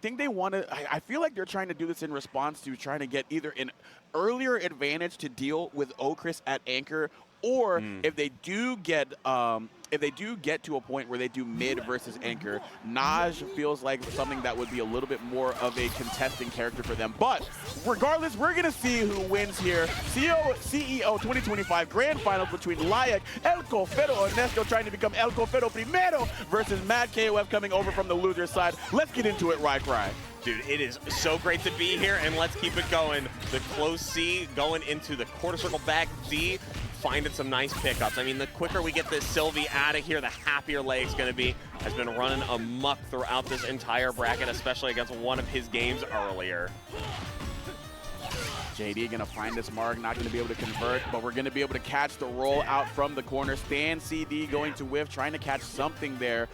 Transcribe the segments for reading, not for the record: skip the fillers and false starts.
think they want to, I feel like they're trying to do this in response to trying to get either an earlier advantage to deal with Okris at anchor, or if they do get to a point where they do mid versus anchor, Naj feels like something that would be a little bit more of a contesting character for them. But regardless, we're going to see who wins here. CEO 2025 Grand Finals between LAYEC, El Cofero Ernesto trying to become El Cofero Primero versus MADKOF coming over from the loser side. Let's get into it, Cry. Dude, it is so great to be here, and let's keep it going. The close C going into the quarter circle back D, finding some nice pickups. I mean, the quicker we get this Sylvie out of here, the happier LAYEC's going to be. Has been running amok throughout this entire bracket, especially against one of his games earlier. JD gonna find this mark, not gonna be able to convert, but we're gonna be able to catch the roll out from the corner. Stan CD going to whiff, trying to catch something there.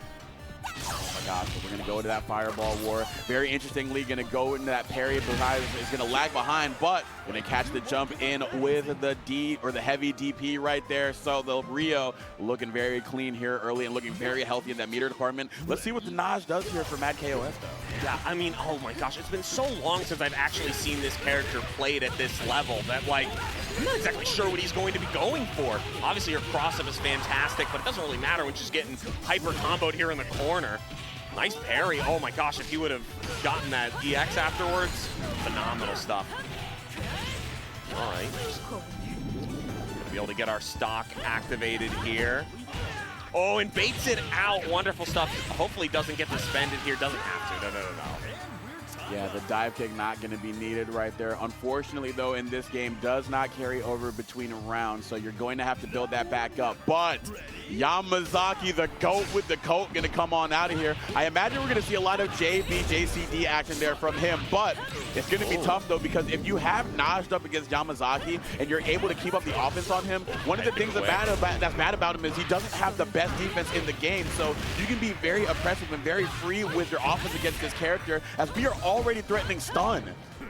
Oh my gosh, but we're going to go into that fireball war. Very interestingly, going to go into that parry. Buhai is going to lag behind, but going to catch the jump in with the D, or the heavy DP right there. So the Rio looking very clean here early and looking very healthy in that meter department. Let's see what the Naj does here for MADKOF though. Yeah, I mean, oh my gosh, it's been so long since I've actually seen this character played at this level that, like, I'm not exactly sure what he's going to be going for. Obviously, your cross-up is fantastic, but it doesn't really matter when she's getting hyper-comboed here in the corner. Nice parry. Oh my gosh, if he would have gotten that EX afterwards, phenomenal stuff. All right. Gonna be able to get our stock activated here. Oh, and baits it out. Wonderful stuff. Hopefully doesn't get suspended here. Doesn't have to. No. Yeah, the dive kick not going to be needed right there. Unfortunately, though, in this game, does not carry over between rounds, so you're going to have to build that back up. But Yamazaki, the GOAT with the coat, going to come on out of here. I imagine we're going to see a lot of JB, JCD action there from him, but it's going to be tough, though, because if you have Naj'd up against Yamazaki and you're able to keep up the offense on him, one of the things that's bad about him is he doesn't have the best defense in the game, so you can be very oppressive and very free with your offense against this character, as we are already threatening stun.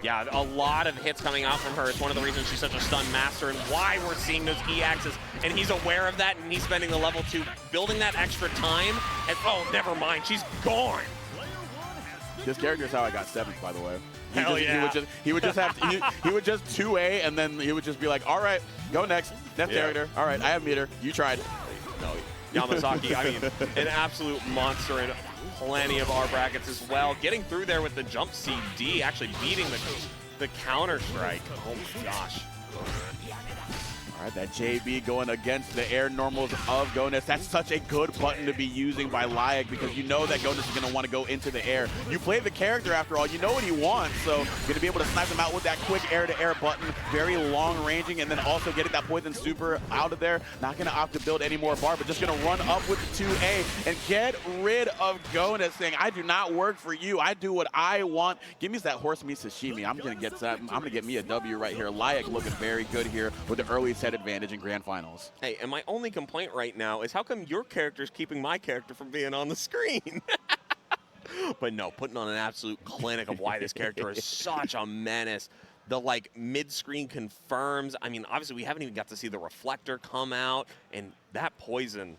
Yeah, a lot of hits coming out from her. It's one of the reasons she's such a stun master and why we're seeing those EXs. And he's aware of that, and he's spending the level 2, building that extra time. And oh, never mind, she's gone. This character is how I got 7th, by the way. Hell yeah. He would just 2A, and then he would just be like, all right, go next character. All right, I have meter. You tried. No, Yamazaki, I mean, an absolute monster in plenty of our brackets as well. Getting through there with the jump CD, actually beating the counter strike. Oh my gosh. All right, that JB going against the air normals of Gonus. That's such a good button to be using by LAYEC, because you know that Gonus is going to want to go into the air. You play the character after all, you know what he wants, so you're going to be able to snipe him out with that quick air-to-air button, very long ranging, and then also getting that poison super out of there. Not going to opt to build any more bar, but just going to run up with the 2A and get rid of Gonus, saying, I do not work for you. I do what I want. Give me that horse meat sashimi. I'm going to get me a W right here. LAYEC looking very good here with the early set advantage in grand finals. Hey, and my only complaint right now is how come your character's keeping my character from being on the screen? But no, putting on an absolute clinic of why this character is such a menace. The like mid-screen confirms. I mean, obviously we haven't even got to see the reflector come out, and that poison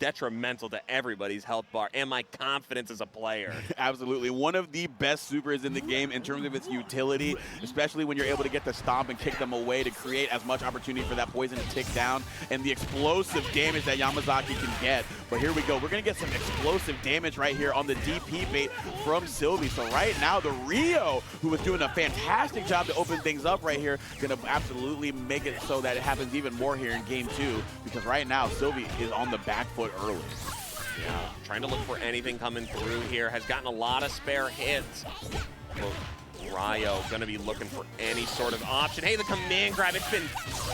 detrimental to everybody's health bar and my confidence as a player. Absolutely. One of the best supers in the game in terms of its utility, especially when you're able to get the stomp and kick them away to create as much opportunity for that poison to tick down and the explosive damage that Yamazaki can get. But here we go. We're going to get some explosive damage right here on the DP bait from Sylvie. So right now, the Rio, who was doing a fantastic job to open things up right here, going to absolutely make it so that it happens even more here in game 2, because right now, Sylvie is on the back foot early. Yeah, trying to look for anything coming through here. Has gotten a lot of spare hits. Well, Ryo gonna be looking for any sort of option. Hey, the command grab,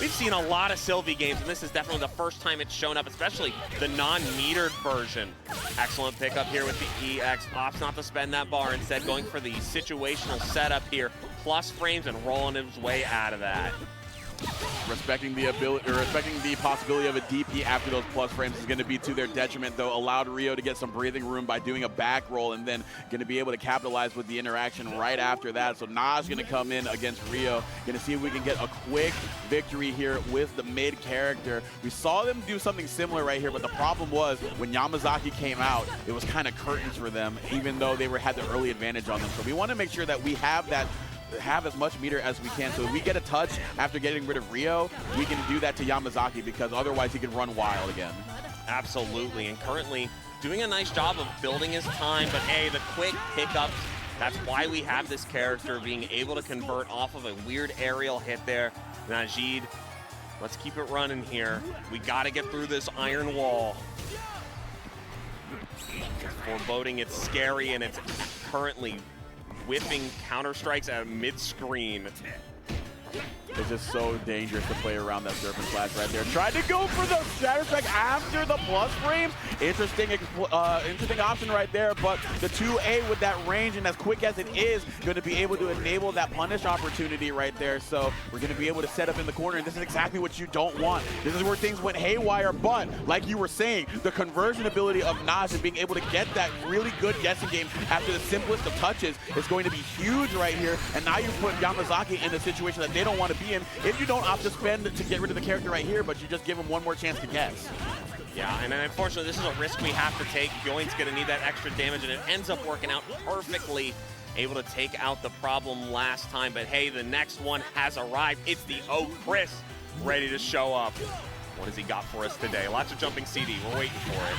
we've seen a lot of Sylvie games, and this is definitely the first time it's shown up, especially the non-metered version. Excellent pickup here with the EX. Opts not to spend that bar, instead going for the situational setup here, plus frames and rolling his way out of that. Respecting the ability, or respecting the possibility of a DP after those plus frames is going to be to their detriment, though. Allowed Rio to get some breathing room by doing a back roll, and then going to be able to capitalize with the interaction right after that. So Naj going to come in against Rio. Going to see if we can get a quick victory here with the mid character. We saw them do something similar right here, but the problem was when Yamazaki came out, it was kind of curtains for them, even though they had the early advantage on them. So we want to make sure that we have as much meter as we can. So if we get a touch after getting rid of Rio, we can do that to Yamazaki, because otherwise he could run wild again. Absolutely, and currently doing a nice job of building his time, but hey, the quick pickups, that's why we have this character being able to convert off of a weird aerial hit there. Najid, let's keep it running here. We gotta get through this iron wall. Foreboding, it's scary, and it's currently whipping counter strikes at mid-screen. It's just so dangerous to play around that surface flash right there. Tried to go for the shatter strike after the plus frames. Interesting option right there, but the 2A with that range and as quick as it is, going to be able to enable that punish opportunity right there. So we're going to be able to set up in the corner, and this is exactly what you don't want. This is where things went haywire, but like you were saying, the conversion ability of Naj and being able to get that really good guessing game after the simplest of touches is going to be huge right here. And now you put Yamazaki in a situation that they don't want to be in if you don't opt to spend to get rid of the character right here, but you just give him one more chance to guess. Yeah, and then unfortunately this is a risk we have to take. Yoin's gonna need that extra damage, and it ends up working out perfectly. Able to take out the problem last time, but hey, the next one has arrived. It's the Chris ready to show up. What has he got for us today? Lots of jumping CD, we're waiting for it.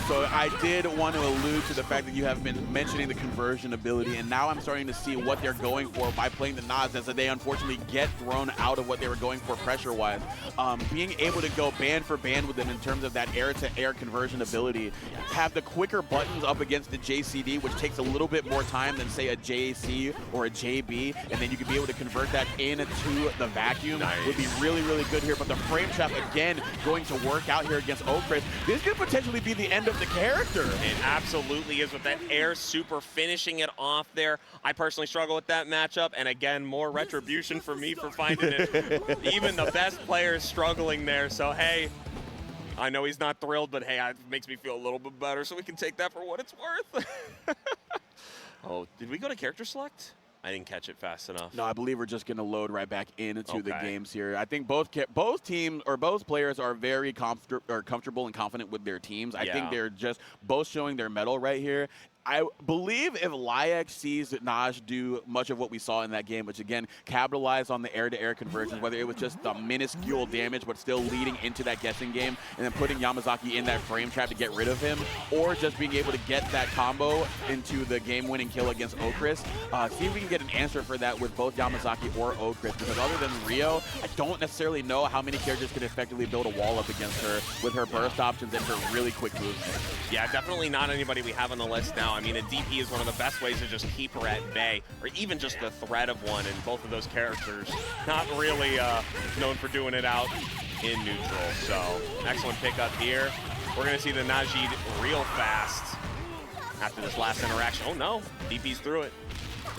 So I did want to allude to the fact that you have been mentioning the conversion ability, and now I'm starting to see what they're going for by playing the Nas, as they unfortunately get thrown out of what they were going for pressure-wise. Being able to go band for band with them in terms of that air-to-air conversion ability, have the quicker buttons up against the JCD, which takes a little bit more time than, say, a JAC or a JB, and then you can be able to convert that into the vacuum. Nice. Would be really, really good here. But the frame trap, again, going to work out here against Chris. This could potentially be the end of the character. It absolutely is, with that air super finishing it off there. I personally struggle with that matchup, and again, more retribution for me for finding it. Even the best players struggling there, so hey, I know he's not thrilled, but hey, it makes me feel a little bit better, so we can take that for what it's worth. Oh, did we go to character select? I didn't catch it fast enough. No, I believe we're just going to load right back into the games here. I think both teams, or both players, are very comfortable and confident with their teams. I think they're just both showing their mettle right here. I believe if LAYEC sees Naj do much of what we saw in that game, which again capitalized on the air-to-air conversions, whether it was just the minuscule damage but still leading into that guessing game, and then putting Yamazaki in that frame trap to get rid of him, or just being able to get that combo into the game-winning kill against Chris, see if we can get an answer for that with both Yamazaki or Chris, because other than Rio, I don't necessarily know how many characters can effectively build a wall up against her with her burst options and her really quick moves. Yeah, definitely not anybody we have on the list now. I mean, a DP is one of the best ways to just keep her at bay, or even just the threat of one, and both of those characters not really known for doing it out in neutral. So, excellent pickup here. We're going to see the Najid real fast after this last interaction. Oh no, DP's through it.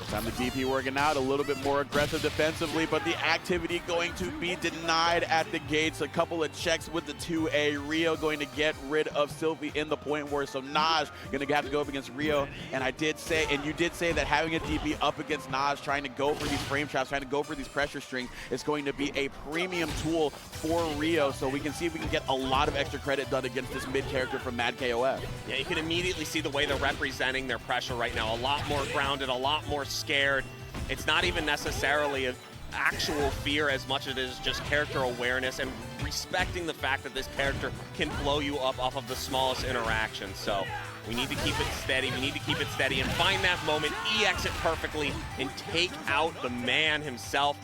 Time the DP working out a little bit more aggressive defensively, but the activity going to be denied at the gates. A couple of checks with the 2A. Rio going to get rid of Sylvie in the point war, so Naj going to have to go up against Rio. And I did say, and you did say, that having a DP up against Naj, trying to go for these frame traps, trying to go for these pressure strings, is going to be a premium tool for Rio. So we can see if we can get a lot of extra credit done against this mid character from MADKOF. Yeah, you can immediately see the way they're representing their pressure right now. A lot more grounded, a lot more scared. It's not even necessarily an actual fear as much as it is just character awareness and respecting the fact that this character can blow you up off of the smallest interaction. So we need to keep it steady. We need to keep it steady and find that moment, EX it perfectly, and take out the man himself.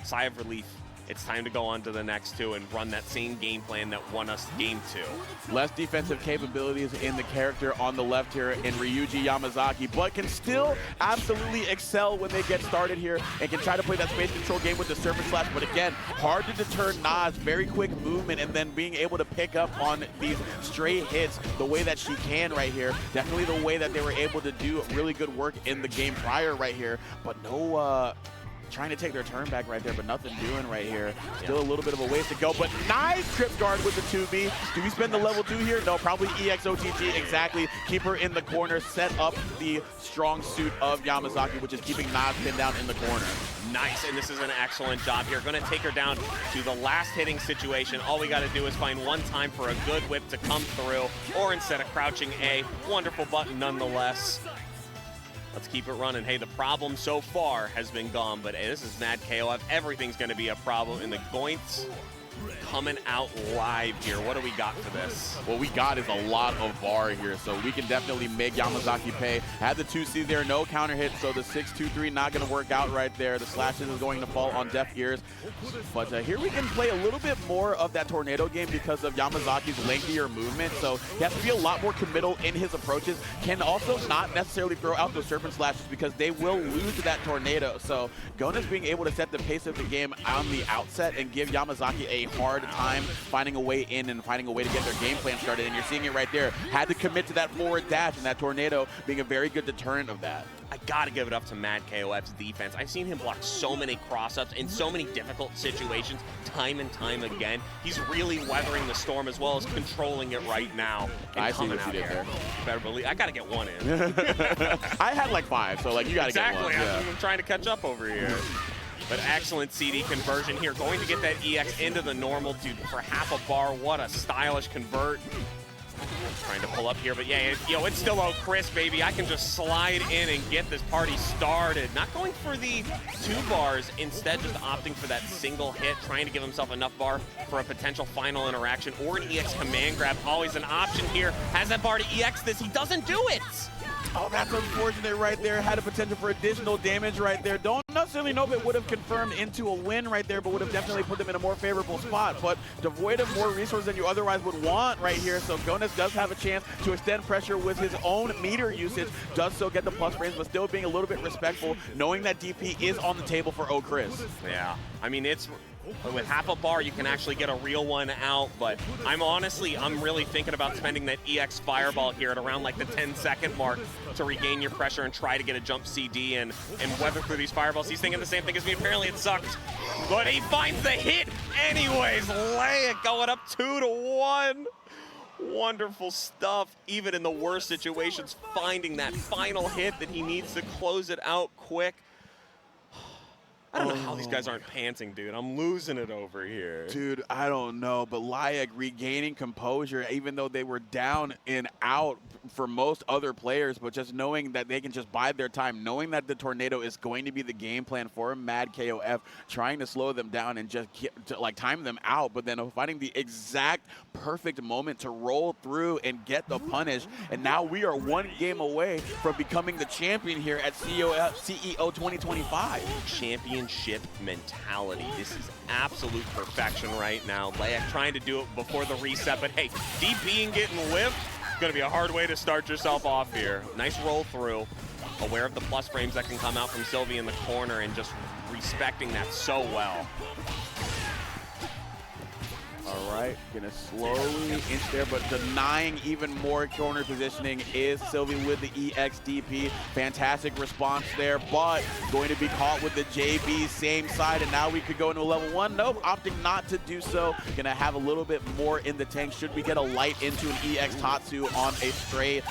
Sigh of relief. It's time to go on to the next two and run that same game plan that won us game 2. Less defensive capabilities in the character on the left here in Ryuji Yamazaki, but can still absolutely excel when they get started here and can try to play that space control game with the surface slash. But again, hard to deter Naz. Very quick movement, and then being able to pick up on these straight hits the way that she can right here. Definitely the way that they were able to do really good work in the game prior right here, but no trying to take their turn back right there, but nothing doing right here. Still a little bit of a ways to go, but nice trip guard with the 2B. Do we spend the level 2 here? No, probably EXOTG, exactly. Keep her in the corner, set up the strong suit of Yamazaki, which is keeping Nas pinned down in the corner. Nice, and this is an excellent job here. Going to take her down to the last hitting situation. All we got to do is find one time for a good whip to come through, or instead of crouching A. Wonderful button nonetheless. Let's keep it running. Hey, the problem so far has been gone, but hey, this is MADKOF. Everything's going to be a problem in the Goints. Coming out live here. What do we got for this? What we got is a lot of bar here, so we can definitely make Yamazaki pay. Had the 2C there, no counter hit, so the 6-2-3 not going to work out right there. The slashes is going to fall on deaf ears. But here we can play a little bit more of that tornado game because of Yamazaki's lengthier movement, so he has to be a lot more committal in his approaches. Can also not necessarily throw out those serpent slashes because they will lose to that tornado. So Gonas being able to set the pace of the game on the outset and give Yamazaki a hard time finding a way in and finding a way to get their game plan started, and you're seeing it right there. Had to commit to that forward dash, and that tornado being a very good deterrent of that. I gotta give it up to MADKOF's defense. I've seen him block so many cross-ups in so many difficult situations time and time again. He's really weathering the storm as well as controlling it right now. And I see what you did there. Better believe, I gotta get one in. I had like 5, so like you gotta get one. Exactly, I'm trying to catch up over here. But excellent CD conversion here. Going to get that EX into the normal, dude, for half a bar. What a stylish convert. Trying to pull up here, but yeah, it's still Chris, baby. I can just slide in and get this party started. Not going for the 2 bars, instead just opting for that single hit, trying to give himself enough bar for a potential final interaction or an EX command grab. Always an option here. Has that bar to EX this. He doesn't do it. Oh, that's unfortunate right there. Had a potential for additional damage right there. Don't necessarily know if it would have confirmed into a win right there, but would have definitely put them in a more favorable spot. But devoid of more resources than you otherwise would want right here. So Gonas does have a chance to extend pressure with his own meter usage. Does so get the plus frames, but still being a little bit respectful, knowing that DP is on the table for Chris. Yeah, I mean, it's with half a bar, you can actually get a real one out, but I'm really thinking about spending that EX Fireball here at around like the 10-second mark to regain your pressure and try to get a jump CD and weather through these fireballs. He's thinking the same thing as me. Apparently it sucked, but he finds the hit anyways. LAYEC going up 2-1. Wonderful stuff. Even in the worst situations, finding that final hit that he needs to close it out quick. I don't know how these guys aren't panting, dude. I'm losing it over here. Dude, I don't know, but LAYEC regaining composure, even though they were down and out for most other players, but just knowing that they can just bide their time, knowing that the tornado is going to be the game plan for MADKOF, trying to slow them down and just time them out, but then finding the exact perfect moment to roll through and get the punish. And now we are 1 game away from becoming the champion here at CEO 2025. Championship mentality. This is absolute perfection right now. LAYEC trying to do it before the reset, but hey, DP and getting whipped, going to be a hard way to start yourself off here. Nice roll through. Aware of the plus frames that can come out from Sylvie in the corner and just respecting that so well. All right, gonna slowly inch there, but denying even more corner positioning is Sylvie with the EXDP. Fantastic response there, but going to be caught with the JB same side, and now we could go into a level 1. Nope, opting not to do so. Gonna have a little bit more in the tank. Should we get a light into an EX Tatsu on a stray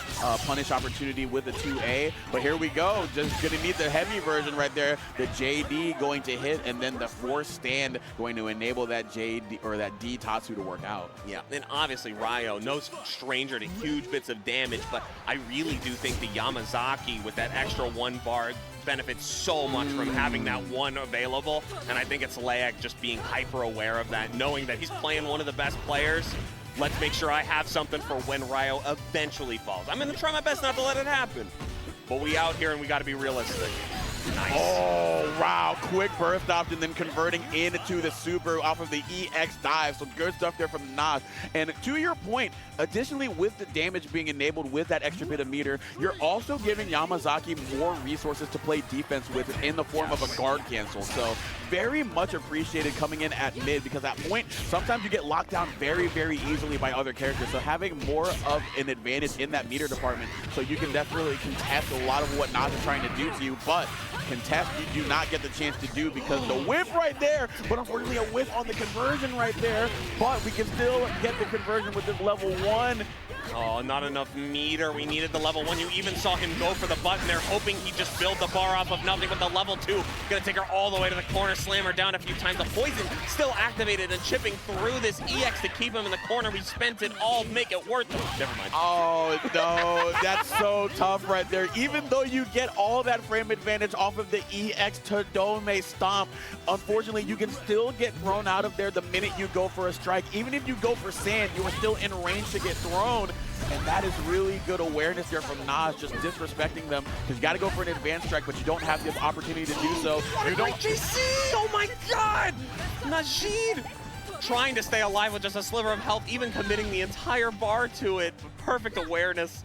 punish opportunity with the 2A? But here we go, just gonna need the heavy version right there. The JD going to hit, and then the force stand going to enable that JD or that D Tatsu to work out. Yeah, and obviously Ryo, no stranger to huge bits of damage, but I really do think the Yamazaki with that extra 1 bar benefits so much from having that 1 available, and I think it's LAYEC just being hyper aware of that, knowing that he's playing one of the best players. Let's make sure I have something for when Ryo eventually falls. I'm gonna try my best not to let it happen, but we out here and we gotta be realistic. Nice. Oh, wow. Quick burst off and then converting into the super off of the EX dive. So good stuff there from Nas. And to your point, additionally with the damage being enabled with that extra bit of meter, you're also giving Yamazaki more resources to play defense with in the form of a guard cancel. So very much appreciated coming in at mid, because at point, sometimes you get locked down very, very easily by other characters. So having more of an advantage in that meter department, so you can definitely contest a lot of what Nas is trying to do to you. But contest, you do not get the chance to do because the whiff right there, but unfortunately a whiff on the conversion right there, but we can still get the conversion with this level 1. Oh, not enough meter. We needed the level 1. You even saw him go for the button there, hoping he'd just build the bar off of nothing, but the level 2 gonna take her all the way to the corner, slam her down a few times. The poison still activated and chipping through this EX to keep him in the corner. We spent it all, make it worth it. Never mind. Oh, no, that's so tough right there. Even though you get all that frame advantage off of the EX to Dome Stomp, unfortunately, you can still get thrown out of there the minute you go for a strike. Even if you go for sand, you are still in range to get thrown. And that is really good awareness here from Nas, just disrespecting them. Because you got to go for an advanced strike, but you don't have the opportunity to do so. You don't. JC! Oh my God! Najid! Trying to stay alive with just a sliver of health, even committing the entire bar to it. Perfect awareness.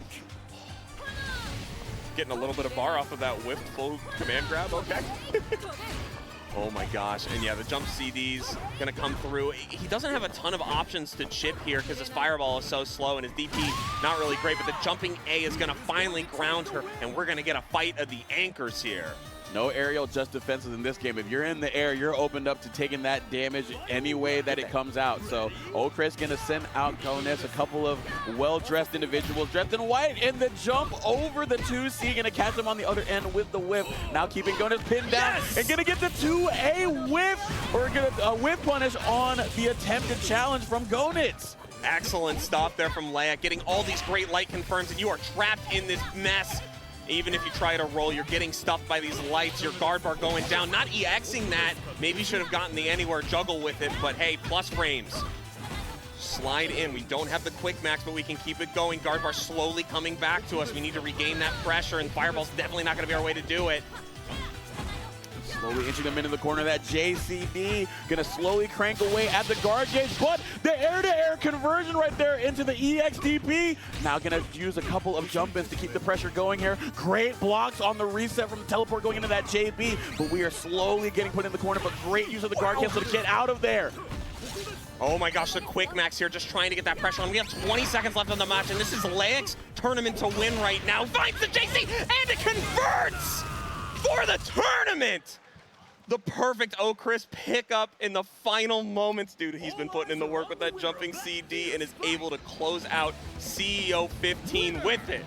Getting a little bit of bar off of that whiffed full command grab, okay. Oh my gosh, and yeah, the jump CD's gonna come through. He doesn't have a ton of options to chip here because his fireball is so slow and his DP not really great, but the jumping A is gonna finally ground her, and we're gonna get a fight of the anchors here. No aerial, just defensive in this game. If you're in the air, you're opened up to taking that damage any way that it comes out. So Okris gonna send out Gones, a couple of well-dressed individuals dressed in white, and the jump over the 2C, gonna catch him on the other end with the whip. Now keeping Gones pinned down, and gonna get the 2A whiff, or gonna whip punish on the attempted challenge from Gones. Excellent stuff there from LAYEC, getting all these great light confirms, and you are trapped in this mess. Even if you try to roll, you're getting stuffed by these lights, your guard bar going down, not EXing that. Maybe should have gotten the anywhere juggle with it, but hey, plus frames. Slide in, we don't have the quick max, but we can keep it going. Guard bar slowly coming back to us. We need to regain that pressure, and Fireball's definitely not gonna be our way to do it. Slowly inching them into the corner. That JCD gonna slowly crank away at the guard gauge, but the air-to-air conversion right there into the EXDP. Now gonna use a couple of jump-ins to keep the pressure going here. Great blocks on the reset from the teleport going into that JB, but we are slowly getting put in the corner, but great use of the guard cancel to get out of there. Oh my gosh, the quick max here, just trying to get that pressure on. We have 20 seconds left on the match, and this is LAYEC's tournament to win right now. Finds the JC, and it converts for the tournament! The perfect Okris pickup in the final moments. Dude, he's been putting in the work with that jumping CD and is able to close out CEO 15 with it.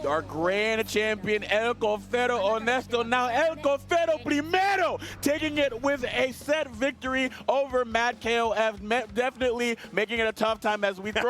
Our grand champion, El Cofero Honesto, now El Cofero Primero, taking it with a set victory over MADKOF, definitely making it a tough time as we throw